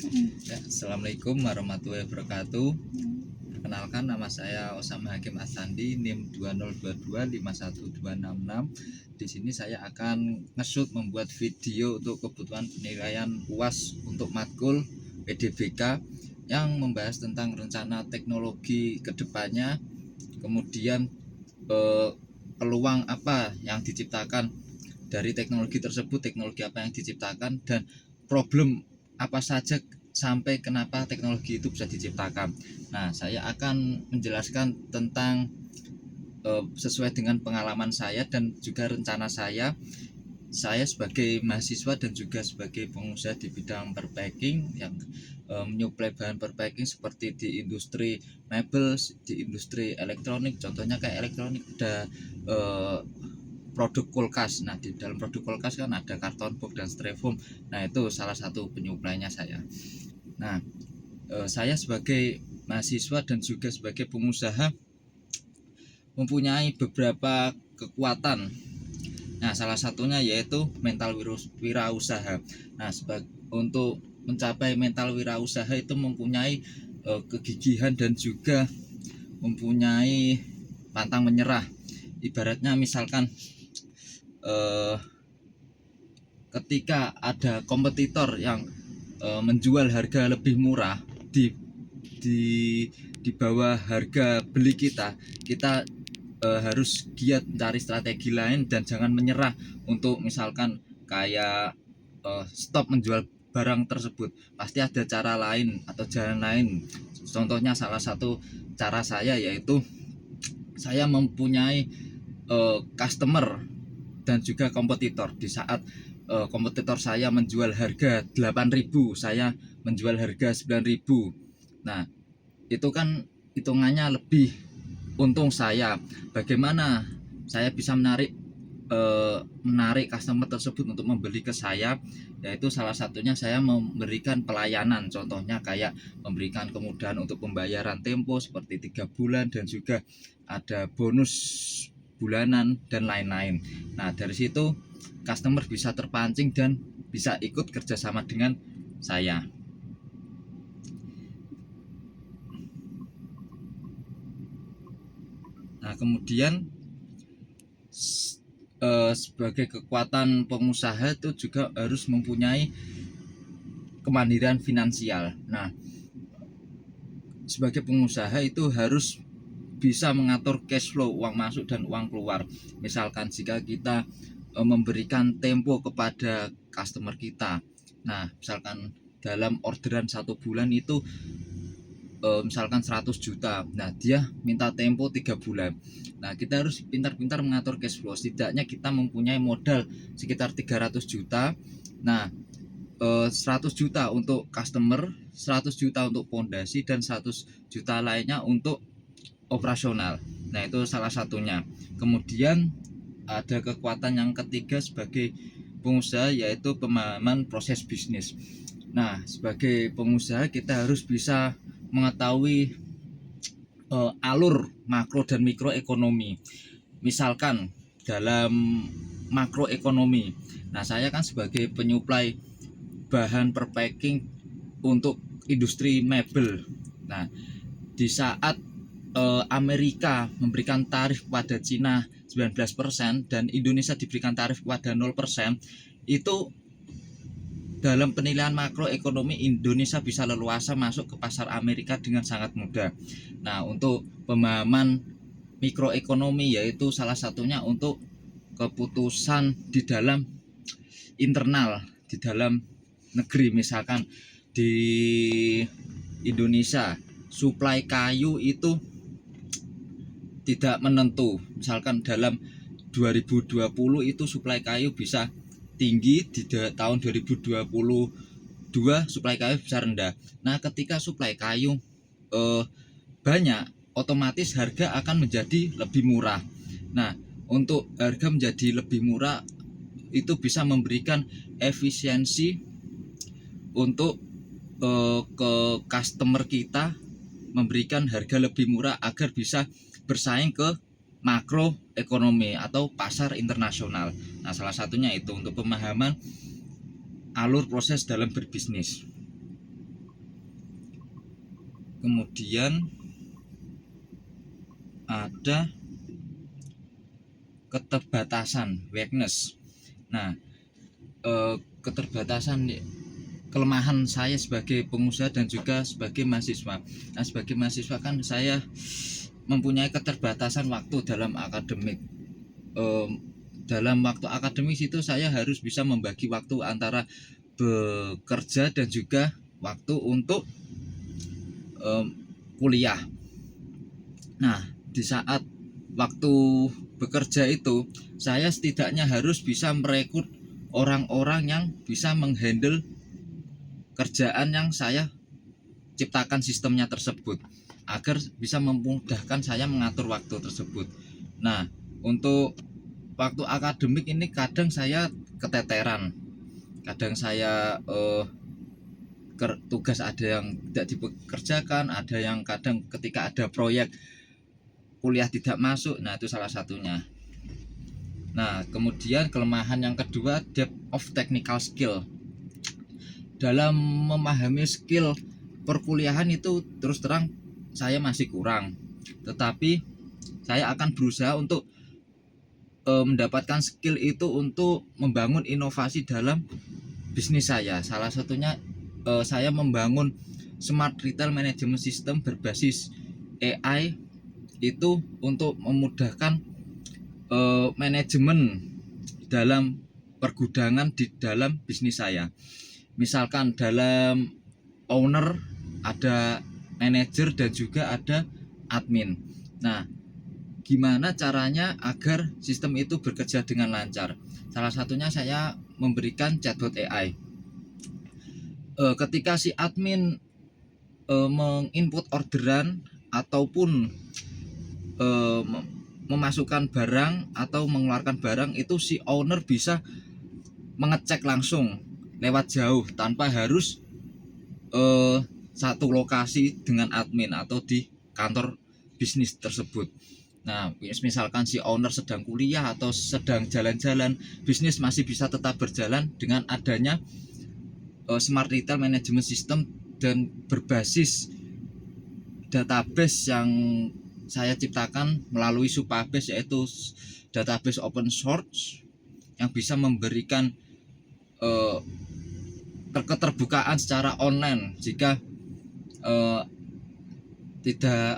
Ya, Assalamualaikum warahmatullahi wabarakatuh. Perkenalkan, nama saya Osama Hakim Asandi, NIM 2022512666. Di sini saya akan nge-shoot membuat video untuk kebutuhan penilaian UAS untuk matkul PDBK yang membahas tentang rencana teknologi kedepannya, kemudian peluang apa yang diciptakan dari teknologi tersebut, teknologi apa yang diciptakan, dan problem apa saja sampai kenapa teknologi itu bisa diciptakan. Nah, saya akan menjelaskan tentang sesuai dengan pengalaman saya dan juga rencana saya. Saya sebagai mahasiswa dan juga sebagai pengusaha di bidang perpacking yang menyuplai bahan perpacking seperti di industri mebel, di industri elektronik. Contohnya kayak elektronik ada produk kulkas. Nah, di dalam produk kulkas kan ada karton box dan styrofoam. Nah, itu salah satu penyuplainya saya. Nah, saya sebagai mahasiswa dan juga sebagai pengusaha mempunyai beberapa kekuatan. Nah, salah satunya yaitu mental wirausaha. Nah, untuk mencapai mental wirausaha itu mempunyai kegigihan dan juga mempunyai pantang menyerah. Ibaratnya misalkan ketika ada kompetitor yang menjual harga lebih murah di bawah harga beli kita harus giat mencari strategi lain dan jangan menyerah untuk misalkan kayak stop menjual barang tersebut. Pasti ada cara lain atau jalan lain. Contohnya salah satu cara saya yaitu saya mempunyai customer dan juga kompetitor. Di saat kompetitor saya menjual harga 8.000, saya menjual harga 9.000. Nah, itu kan hitungannya lebih untung saya. Bagaimana saya bisa menarik customer tersebut untuk membeli ke saya, yaitu salah satunya saya memberikan pelayanan. Contohnya kayak memberikan kemudahan untuk pembayaran tempo seperti 3 bulan dan juga ada bonus bulanan dan lain-lain. Nah, dari situ customer bisa terpancing dan bisa ikut kerjasama dengan saya. Nah, kemudian sebagai kekuatan pengusaha itu juga harus mempunyai kemandirian finansial. Nah, sebagai pengusaha itu harus bisa mengatur cash flow, uang masuk dan uang keluar. Misalkan jika kita memberikan tempo kepada customer kita, nah misalkan dalam orderan 1 bulan itu misalkan 100 juta, nah dia minta tempo 3 bulan. Nah, kita harus pintar-pintar mengatur cash flow. Setidaknya kita mempunyai modal sekitar 300 juta. Nah, 100 juta untuk customer, 100 juta untuk pondasi, dan 100 juta lainnya untuk operasional. Nah, itu salah satunya. Kemudian ada kekuatan yang ketiga sebagai pengusaha, yaitu pemahaman proses bisnis. Nah, sebagai pengusaha kita harus bisa mengetahui alur makro dan mikroekonomi. Misalkan dalam makroekonomi, nah saya kan sebagai penyuplai bahan perpacking untuk industri mebel. Nah, di saat Amerika memberikan tarif kepada Cina 19% dan Indonesia diberikan tarif kepada 0%, itu dalam penilaian makroekonomi Indonesia bisa leluasa masuk ke pasar Amerika dengan sangat mudah. Nah, untuk pemahaman mikroekonomi yaitu salah satunya untuk keputusan di dalam internal, di dalam negeri. Misalkan di Indonesia suplai kayu itu tidak menentu. Misalkan dalam 2020 itu suplai kayu bisa tinggi, di tahun 2022 suplai kayu bisa rendah. Nah, ketika suplai kayu banyak, otomatis harga akan menjadi lebih murah. Nah, untuk harga menjadi lebih murah itu bisa memberikan efisiensi untuk ke customer kita, memberikan harga lebih murah agar bisa bersaing ke makroekonomi atau pasar internasional. Nah, salah satunya itu untuk pemahaman alur proses dalam berbisnis. kemudian ada keterbatasan weakness. Nah, keterbatasan kelemahan saya sebagai pengusaha dan juga sebagai mahasiswa. Nah, sebagai mahasiswa kan saya mempunyai keterbatasan waktu dalam akademik. Dalam waktu akademis itu saya harus bisa membagi waktu antara bekerja dan juga waktu untuk kuliah. Nah, di saat waktu bekerja itu saya setidaknya harus bisa merekrut orang-orang yang bisa menghandle kerjaan yang saya ciptakan sistemnya tersebut agar bisa memudahkan saya mengatur waktu tersebut. Nah, untuk waktu akademik ini kadang saya keteteran, kadang saya tugas ada yang tidak dikerjakan, ada yang kadang ketika ada proyek kuliah tidak masuk. Nah, itu salah satunya. Nah, kemudian kelemahan yang kedua, depth of technical skill. Dalam memahami skill perkuliahan itu terus terang saya masih kurang, tetapi saya akan berusaha untuk mendapatkan skill itu untuk membangun inovasi dalam bisnis saya. Salah satunya saya membangun smart retail management system berbasis AI itu untuk memudahkan manajemen dalam pergudangan di dalam bisnis saya. Misalkan dalam owner ada manajer dan juga ada admin. Nah, gimana caranya agar sistem itu bekerja dengan lancar? Salah satunya saya memberikan chatbot AI. Ketika si admin menginput orderan ataupun memasukkan barang atau mengeluarkan barang, itu si owner bisa mengecek langsung lewat jauh tanpa harus satu lokasi dengan admin atau di kantor bisnis tersebut. Nah, misalkan si owner sedang kuliah atau sedang jalan-jalan, bisnis masih bisa tetap berjalan dengan adanya smart retail management system dan berbasis database yang saya ciptakan melalui Supabase, yaitu database open source yang bisa memberikan keterbukaan secara online jika tidak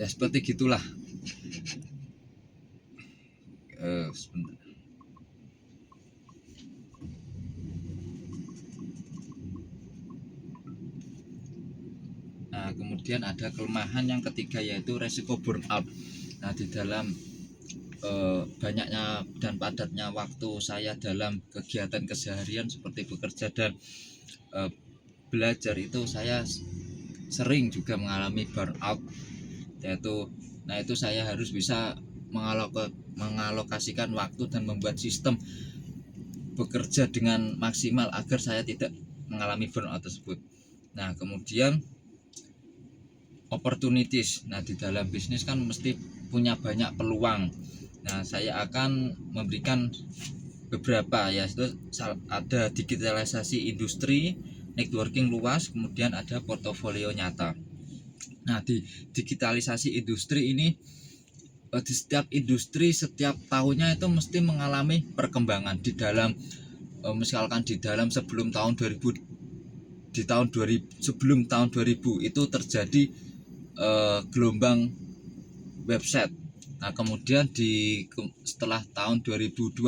ya seperti gitulah. Sebentar. Nah, kemudian ada kelemahan yang ketiga, yaitu resiko burnout. Nah, di dalam banyaknya dan padatnya waktu saya dalam kegiatan keseharian seperti bekerja dan belajar, itu saya sering juga mengalami burnout, yaitu saya harus bisa mengalokasikan waktu dan membuat sistem bekerja dengan maksimal agar saya tidak mengalami burnout tersebut. Nah, kemudian opportunities. Nah, di dalam bisnis kan mesti punya banyak peluang. Nah, saya akan memberikan beberapa, yaitu ada digitalisasi industri, networking luas, kemudian ada portofolio nyata. Nah, di digitalisasi industri ini, di setiap industri setiap tahunnya itu mesti mengalami perkembangan di dalam misalkan di dalam sebelum tahun 2000 sebelum tahun 2000 itu terjadi gelombang website. Nah, kemudian setelah tahun 2020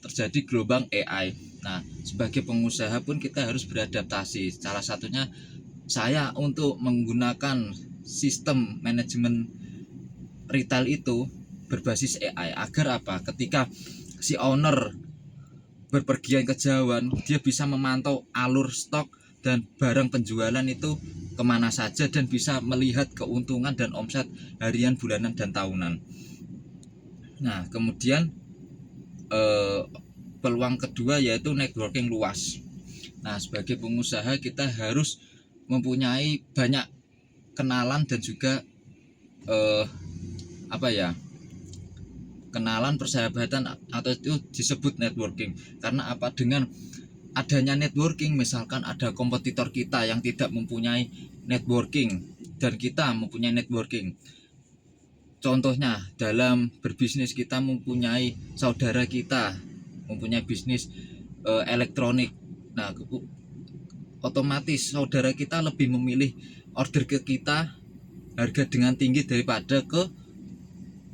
terjadi gelombang AI. Nah, sebagai pengusaha pun kita harus beradaptasi. Salah satunya saya untuk menggunakan sistem manajemen retail itu berbasis AI agar apa? Ketika si owner berpergian kejauhan, dia bisa memantau alur stok dan barang penjualan itu kemana saja dan bisa melihat keuntungan dan omset harian, bulanan, dan tahunan. Nah, kemudian peluang kedua yaitu networking luas. Nah, sebagai pengusaha kita harus mempunyai banyak kenalan dan juga kenalan persahabatan, atau itu disebut networking. Karena apa? Dengan adanya networking, misalkan ada kompetitor kita yang tidak mempunyai networking dan kita mempunyai networking. Contohnya dalam berbisnis, kita mempunyai saudara kita mempunyai bisnis elektronik. Nah, otomatis saudara kita lebih memilih order ke kita harga dengan tinggi daripada ke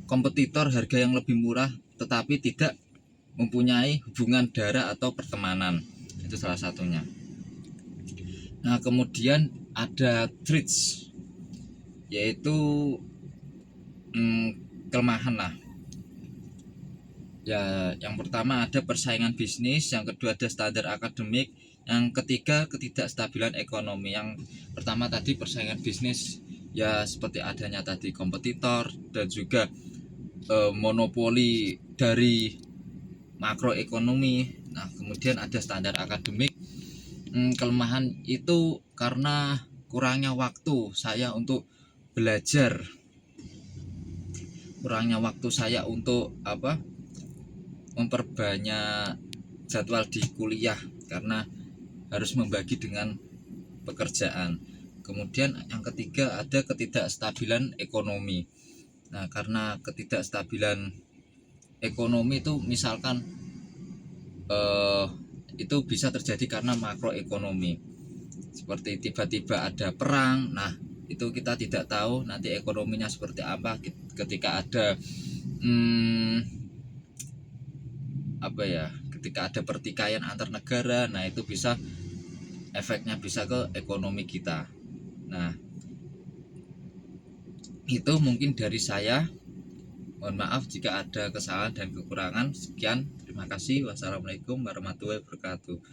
kompetitor harga yang lebih murah tetapi tidak mempunyai hubungan darah atau pertemanan. Itu salah satunya. Nah, kemudian ada traits, yaitu kelemahan lah. Ya, yang pertama ada persaingan bisnis, yang kedua ada standar akademik, yang ketiga ketidakstabilan ekonomi. Yang pertama tadi persaingan bisnis, ya seperti adanya tadi kompetitor dan juga monopoli dari makroekonomi. Nah, kemudian ada standar akademik. Kelemahan itu karena kurangnya waktu saya untuk belajar, kurangnya waktu saya untuk memperbanyak jadwal di kuliah karena harus membagi dengan pekerjaan. Kemudian yang ketiga ada ketidakstabilan ekonomi. Nah, karena ketidakstabilan ekonomi itu misalkan itu bisa terjadi karena makroekonomi, seperti tiba-tiba ada perang. Nah, itu kita tidak tahu nanti ekonominya seperti apa. Ketika ada ketika ada pertikaian antar negara, nah itu bisa efeknya bisa ke ekonomi kita. Nah, itu mungkin dari saya. Mohon maaf jika ada kesalahan dan kekurangan. Sekian, terima kasih. Wassalamualaikum warahmatullahi wabarakatuh.